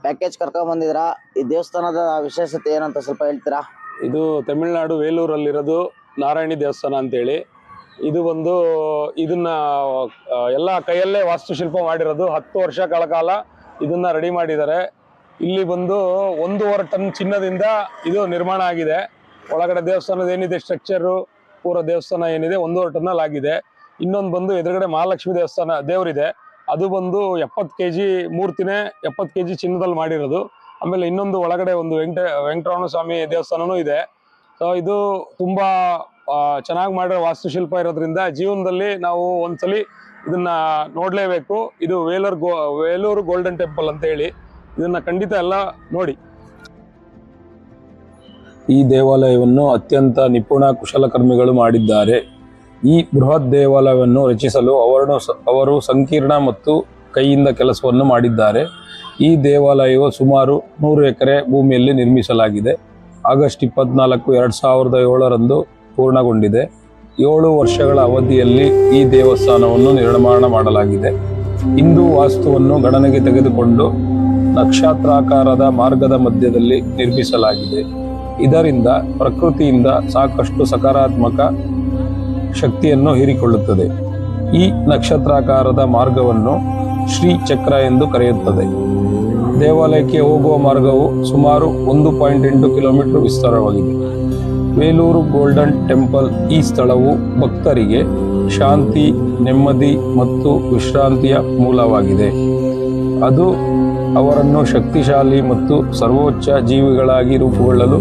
Package ಕರ್ಕೊಂಡ್ ಬಂದಿದ್ರಾ? ಈ ದೇವಸ್ಥಾನದ ವಿಶೇಷತೆ ಏನಂತ ಸ್ವಲ್ಪ ಹೇಳ್ತೀರಾ? ಇದು ತಮಿಳುನಾಡು ವೇಲೂರಲ್ಲಿರೋದು ನಾರಾಯಣಿ ದೇವಸ್ಥಾನ ಅಂತೇಳಿ. ಇದು ಬಂದು ಇದನ್ನ ಎಲ್ಲ ಕೈಯಲ್ಲೇ ವಾಸ್ತುಶಿಲ್ಪ ಮಾಡಿರೋದು. 10 ವರ್ಷಗಳ ಕಾಲ ಇದನ್ನ ರೆಡಿ ಮಾಡಿದ್ದಾರೆ. ಇಲ್ಲಿ ಬಂದು 1.5 ಟನ್ ಚಿನ್ನದಿಂದ ಇದು ನಿರ್ಮಾಣ ಆಗಿದೆ. ಒಳಗಡೆ ದೇವಸ್ಥಾನದ ಏನಿದೆ ಸ್ಟ್ರಕ್ಚರು, ಪೂರ ದೇವಸ್ಥಾನ ಏನಿದೆ 1.5 ಟನ್ನಲ್ಲಿ ಆಗಿದೆ. ಇನ್ನೊಂದು ಬಂದು ಎದುರುಗಡೆ ಮಹಾಲಕ್ಷ್ಮಿ ದೇವಸ್ಥಾನ ದೇವರಿದೆ, ಅದು ಬಂದು 70 kg ಮೂರ್ತಿನೇ 70 kg ಚಿನ್ನದಲ್ಲಿ ಮಾಡಿರೋದು. ಆಮೇಲೆ ಇನ್ನೊಂದು ಒಳಗಡೆ ಒಂದು ವೆಂಕಟರಮಣ ಸ್ವಾಮಿ ದೇವಸ್ಥಾನನೂ ಇದೆ. ಸೊ ಇದು ತುಂಬಾ ಚೆನ್ನಾಗಿ ಮಾಡಿರೋ ವಾಸ್ತುಶಿಲ್ಪ ಇರೋದ್ರಿಂದ ಜೀವನದಲ್ಲಿ ನಾವು ಒಂದ್ಸಲಿ ಇದನ್ನ ನೋಡ್ಲೇಬೇಕು. ಇದು ವೇಲೂರು ಗೋಲ್ಡನ್ ಟೆಂಪಲ್ ಅಂತ ಹೇಳಿ, ಇದನ್ನ ಖಂಡಿತ ಎಲ್ಲ ನೋಡಿ. ಈ ದೇವಾಲಯವನ್ನು ಅತ್ಯಂತ ನಿಪುಣ ಕುಶಲಕರ್ಮಿಗಳು ಮಾಡಿದ್ದಾರೆ. ಈ ಬೃಹತ್ ದೇವಾಲಯವನ್ನು ರಚಿಸಲು ಅವರು ಸಂಕೀರ್ಣ ಮತ್ತು ಕೈಯಿಂದ ಕೆಲಸವನ್ನು ಮಾಡಿದ್ದಾರೆ. ಈ ದೇವಾಲಯವು ಸುಮಾರು 100 ಎಕರೆ ಭೂಮಿಯಲ್ಲಿ ನಿರ್ಮಿಸಲಾಗಿದೆ. ಆಗಸ್ಟ್ 24, 2007 ಪೂರ್ಣಗೊಂಡಿದೆ. 7 ವರ್ಷಗಳ ಅವಧಿಯಲ್ಲಿ ಈ ದೇವಸ್ಥಾನವನ್ನು ನಿರ್ಮಾಣ ಮಾಡಲಾಗಿದೆ. ಹಿಂದೂ ವಾಸ್ತುವನ್ನು ಗಣನೆಗೆ ತೆಗೆದುಕೊಂಡು ನಕ್ಷತ್ರಾಕಾರದ ಮಾರ್ಗದ ಮಧ್ಯದಲ್ಲಿ ನಿರ್ಮಿಸಲಾಗಿದೆ. ಇದರಿಂದ ಪ್ರಕೃತಿಯಿಂದ ಸಾಕಷ್ಟು ಸಕಾರಾತ್ಮಕ ಶಕ್ತಿಯನ್ನು ಹೀರಿಕೊಳ್ಳುತ್ತದೆ. ಈ ನಕ್ಷತ್ರಾಕಾರದ ಮಾರ್ಗವನ್ನು ಶ್ರೀ ಚಕ್ರ ಎಂದು ಕರೆಯುತ್ತದೆ. ದೇವಾಲಯಕ್ಕೆ ಹೋಗುವ ಮಾರ್ಗವು ಸುಮಾರು 1.8 ಕಿಲೋಮೀಟರ್ ವಿಸ್ತಾರವಾಗಿದೆ. ವೇಲೂರು ಗೋಲ್ಡನ್ ಟೆಂಪಲ್ ಈ ಸ್ಥಳವು ಭಕ್ತರಿಗೆ ಶಾಂತಿ, ನೆಮ್ಮದಿ ಮತ್ತು ವಿಶ್ರಾಂತಿಯ ಮೂಲವಾಗಿದೆ. ಅದು ಅವರನ್ನು ಶಕ್ತಿಶಾಲಿ ಮತ್ತು ಸರ್ವೋಚ್ಚ ಜೀವಿಗಳಾಗಿ ರೂಪುಗೊಳ್ಳಲು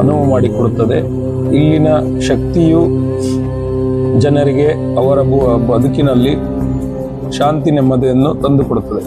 ಅನುವು ಮಾಡಿಕೊಡುತ್ತದೆ. ಇಲ್ಲಿನ ಶಕ್ತಿಯು ಜನರಿಗೆ ಅವರ ಬದುಕಿನಲ್ಲಿ ಶಾಂತಿ ನೆಮ್ಮದಿಯನ್ನು ತಂದುಕೊಡುತ್ತದೆ.